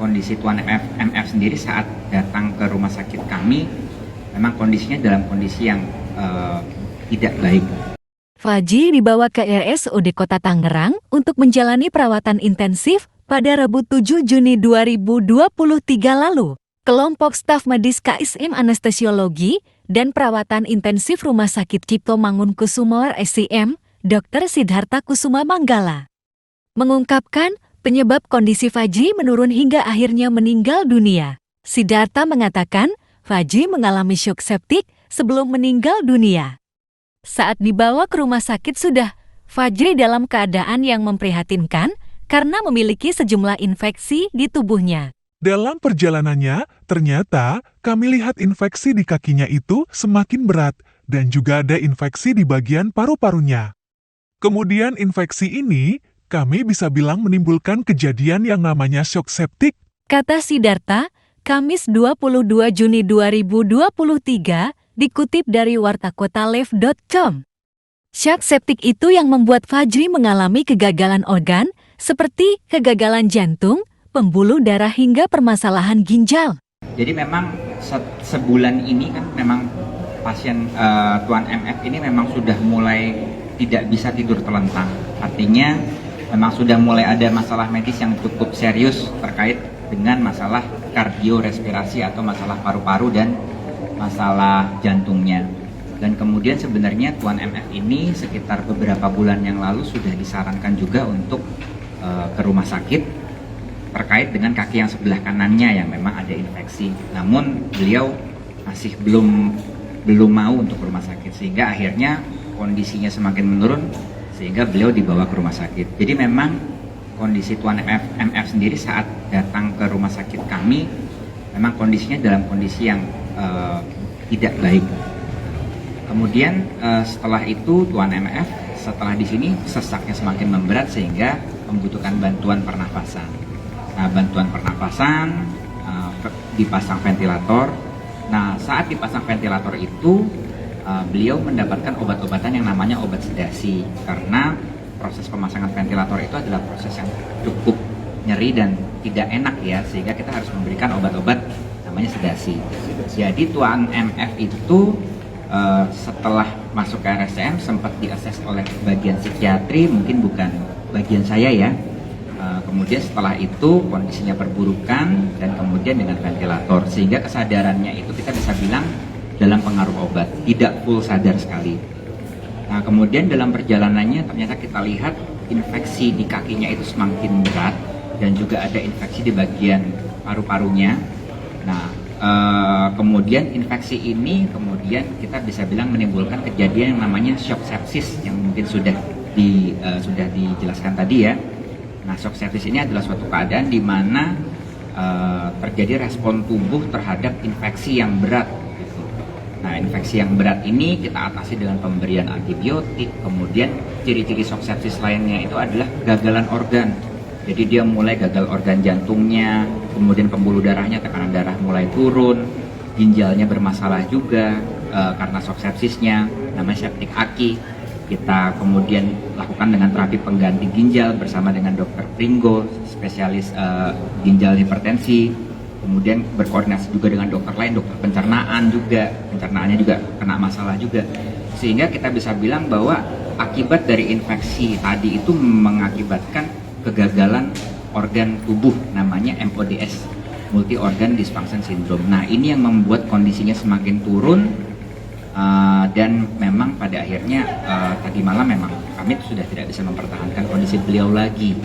kondisi Tuan MF sendiri saat datang ke rumah sakit kami memang kondisinya dalam kondisi yang tidak baik. Fajri dibawa ke RSUD Kota Tangerang untuk menjalani perawatan intensif pada Rabu 7 Juni 2023 lalu. Kelompok staf medis KSM Anestesiologi dan Perawatan Intensif Rumah Sakit Cipto Mangunkusumo RSCM, Dr. Siddhartha Kusuma Manggala, mengungkapkan penyebab kondisi Fajri menurun hingga akhirnya meninggal dunia. Siddhartha mengatakan Fajri mengalami shock septik sebelum meninggal dunia. Saat dibawa ke rumah sakit Fajri dalam keadaan yang memprihatinkan karena memiliki sejumlah infeksi di tubuhnya. Dalam perjalanannya, ternyata kami lihat infeksi di kakinya itu semakin berat dan juga ada infeksi di bagian paru-parunya. Kemudian infeksi ini, kami bisa bilang menimbulkan kejadian yang namanya shock septik. Kata Siddhartha, Kamis 22 Juni 2023, dikutip dari wartakotalive.com. Shock septik itu yang membuat Fajri mengalami kegagalan organ seperti kegagalan jantung, pembuluh darah hingga permasalahan ginjal. Jadi memang sebulan ini kan memang pasien Tuan MF ini memang sudah mulai tidak bisa tidur terlentang. Artinya memang sudah mulai ada masalah medis yang cukup serius terkait dengan masalah kardiorespirasi atau masalah paru-paru dan masalah jantungnya. Dan kemudian sebenarnya Tuan MF ini sekitar beberapa bulan yang lalu sudah disarankan juga untuk ke rumah sakit terkait dengan kaki yang sebelah kanannya yang memang ada infeksi. Namun beliau masih belum mau untuk ke rumah sakit sehingga akhirnya kondisinya semakin menurun sehingga beliau dibawa ke rumah sakit. Jadi memang kondisi Tuan MF sendiri saat datang ke rumah sakit kami memang kondisinya dalam kondisi yang tidak baik. Kemudian setelah itu Tuan MF setelah di sini sesaknya semakin memberat sehingga membutuhkan bantuan pernafasan. Nah, bantuan pernafasan dipasang ventilator. Nah, saat dipasang ventilator itu beliau mendapatkan obat-obatan yang namanya obat sedasi karena proses pemasangan ventilator itu adalah proses yang cukup nyeri dan tidak enak ya, sehingga kita harus memberikan obat-obat namanya sedasi. Jadi Tuan MF itu setelah masuk ke RSCM sempat diakses oleh bagian psikiatri, mungkin bukan bagian saya ya. Kemudian setelah itu kondisinya perburukan dan kemudian dengan ventilator sehingga kesadarannya itu kita bisa bilang dalam pengaruh obat, tidak full sadar sekali. Nah kemudian dalam perjalanannya ternyata kita lihat infeksi di kakinya itu semakin berat dan juga ada infeksi di bagian paru-parunya. Nah kemudian infeksi ini kemudian kita bisa bilang menimbulkan kejadian yang namanya shock sepsis yang mungkin sudah dijelaskan tadi ya. Nah, shock sepsis ini adalah suatu keadaan di mana terjadi respon tubuh terhadap infeksi yang berat. Gitu. Nah, infeksi yang berat ini kita atasi dengan pemberian antibiotik. Kemudian ciri-ciri shock sepsis lainnya itu adalah gagalan organ. Jadi dia mulai gagal organ jantungnya, kemudian pembuluh darahnya, tekanan darah mulai turun, ginjalnya bermasalah juga karena shock sepsisnya, namanya septic aki. Kita kemudian lakukan dengan terapi pengganti ginjal bersama dengan Dr. Pringgo, spesialis ginjal hipertensi. Kemudian berkoordinasi juga dengan dokter lain, dokter pencernaan juga. Pencernaannya juga kena masalah juga. Sehingga kita bisa bilang bahwa akibat dari infeksi tadi itu mengakibatkan kegagalan organ tubuh namanya MODS, Multi Organ Dysfunction Syndrome. Nah ini yang membuat kondisinya semakin turun. Dan memang pada akhirnya tadi malam memang kami sudah tidak bisa mempertahankan kondisi beliau lagi.